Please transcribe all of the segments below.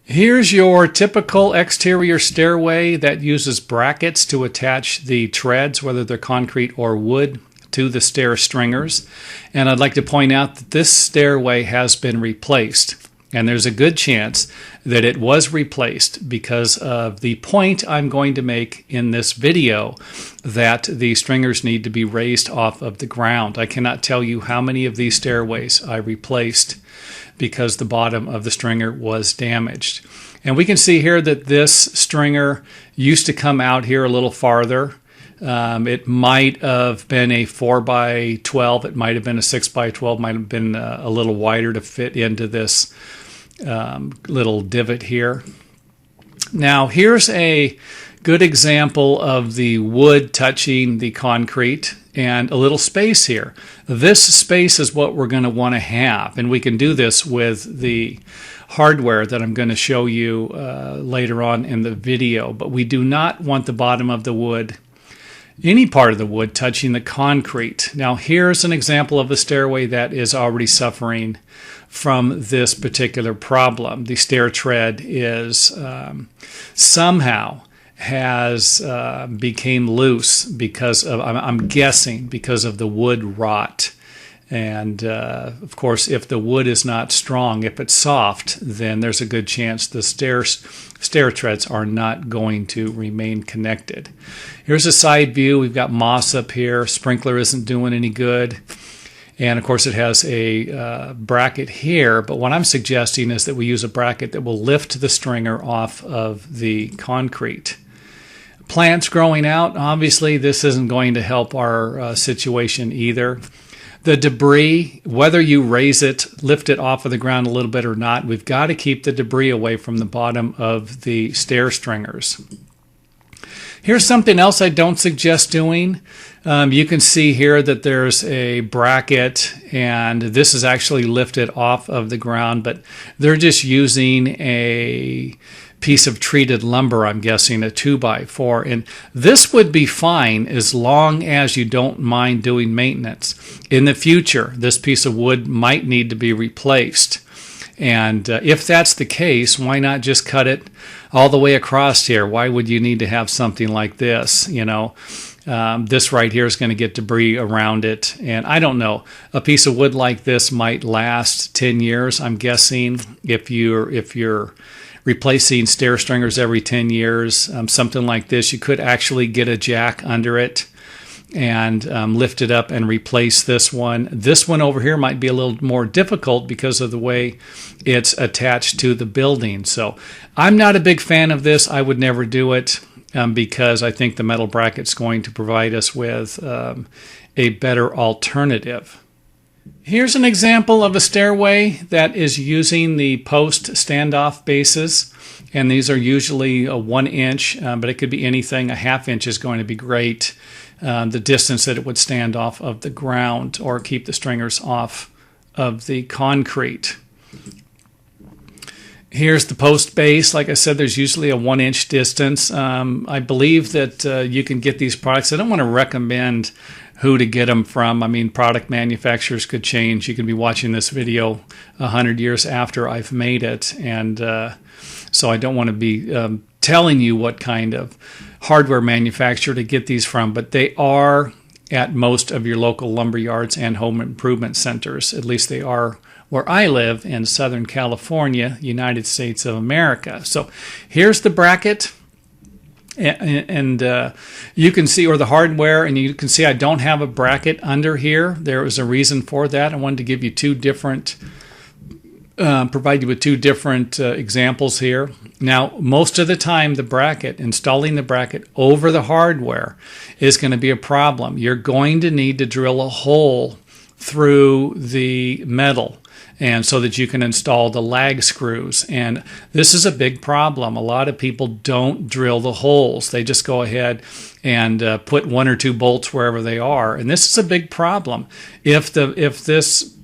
Here's your typical exterior stairway that uses brackets to attach the treads, whether they're concrete or wood, to the stair stringers. And I'd like to point out that this stairway has been replaced. And there's a good chance that it was replaced because of the point I'm going to make in this video that the stringers need to be raised off of the ground. I cannot tell you how many of these stairways I replaced because the bottom of the stringer was damaged. And we can see here that this stringer used to come out here a little farther. It might have been a 4x12, it might have been a 6x12, might have been a little wider to fit into this little divot here. Now here's a good example of the wood touching the concrete and a little space here. This space is what we're going to want to have, and we can do this with the hardware that I'm going to show you later on in the video, but we do not want the bottom of the wood, any part of the wood, touching the concrete. Now here's an example of a stairway that is already suffering from this particular problem. The stair tread is somehow has became loose because of, I'm guessing, because of the wood rot. And of course, if the wood is not strong, if it's soft, then there's a good chance the stair treads are not going to remain connected. Here's a side view. We've got moss up here. Sprinkler isn't doing any good. And of course, it has a bracket here. But what I'm suggesting is that we use a bracket that will lift the stringer off of the concrete. Plants growing out, obviously, this isn't going to help our situation either. The debris, whether you raise it, lift it off of the ground a little bit or not, we've got to keep the debris away from the bottom of the stair stringers. Here's something else I don't suggest doing. You can see here that there's a bracket, and this is actually lifted off of the ground, but they're just using a piece of treated lumber, I'm guessing, a 2x4. And this would be fine as long as you don't mind doing maintenance. In the future, this piece of wood might need to be replaced. And if that's the case, why not just cut it all the way across here? Why would you need to have something like this? You know, this right here is going to get debris around it. And I don't know, a piece of wood like this might last 10 years, I'm guessing, if you're replacing stair stringers every 10 years, something like this. You could actually get a jack under it and lift it up and replace this one. This one over here might be a little more difficult because of the way it's attached to the building. So I'm not a big fan of this. I would never do it because I think the metal bracket's going to provide us with a better alternative. Here's an example of a stairway that is using the post standoff bases, and these are usually a 1 inch, but it could be anything. A 1/2 inch is going to be great. The distance that it would stand off of the ground or keep the stringers off of the concrete. Here's the post base. Like I said, there's usually a 1 inch distance. I believe that you can get these products. I don't want to recommend who to get them from. I mean, product manufacturers could change. You can be watching this video 100 years after I've made it. And so I don't want to be telling you what kind of hardware manufacturer to get these from, but they are at most of your local lumber yards and home improvement centers. At least they are where I live in Southern California, United States of America. So here's the bracket. And you can see, or the hardware, and you can see I don't have a bracket under here. There was a reason for that. I wanted to give you provide you with two different examples here. Now, most of the time, the bracket, installing the bracket over the hardware is going to be a problem. You're going to need to drill a hole through the metal, and so that you can install the lag screws. And this is a big problem. A lot of people don't drill the holes. They just go ahead and put 1 or 2 bolts wherever they are. And this is a big problem. If this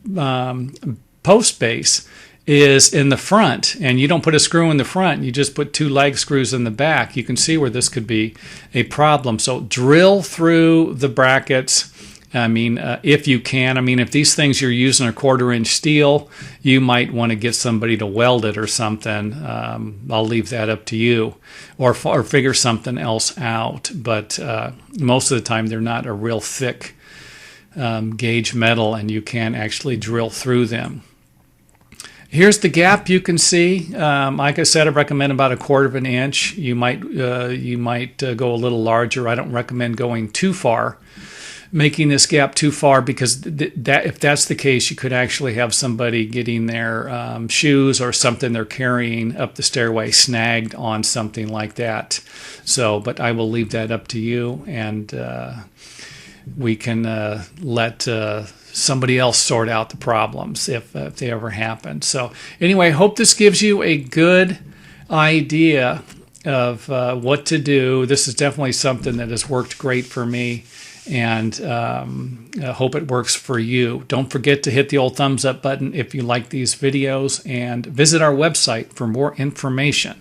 post base is in the front and you don't put a screw in the front, you just put 2 lag screws in the back, you can see where this could be a problem. So drill through the brackets I mean, if you can. I mean, if these things you're using a 1/4 inch steel, you might want to get somebody to weld it or something. I'll leave that up to you, or figure something else out. But most of the time, they're not a real thick gauge metal, and you can actually drill through them. Here's the gap you can see. Like I said, I recommend about a 1/4 inch. You might go a little larger. I don't recommend going too far, making this gap too far, because if that's the case, you could actually have somebody getting their shoes or something they're carrying up the stairway snagged on something like that. So, but I will leave that up to you, and we can let somebody else sort out the problems if they ever happen. So anyway, I hope this gives you a good idea of what to do. This is definitely something that has worked great for me, and I hope it works for you. Don't forget to hit the old thumbs up button if you like these videos, and visit our website for more information.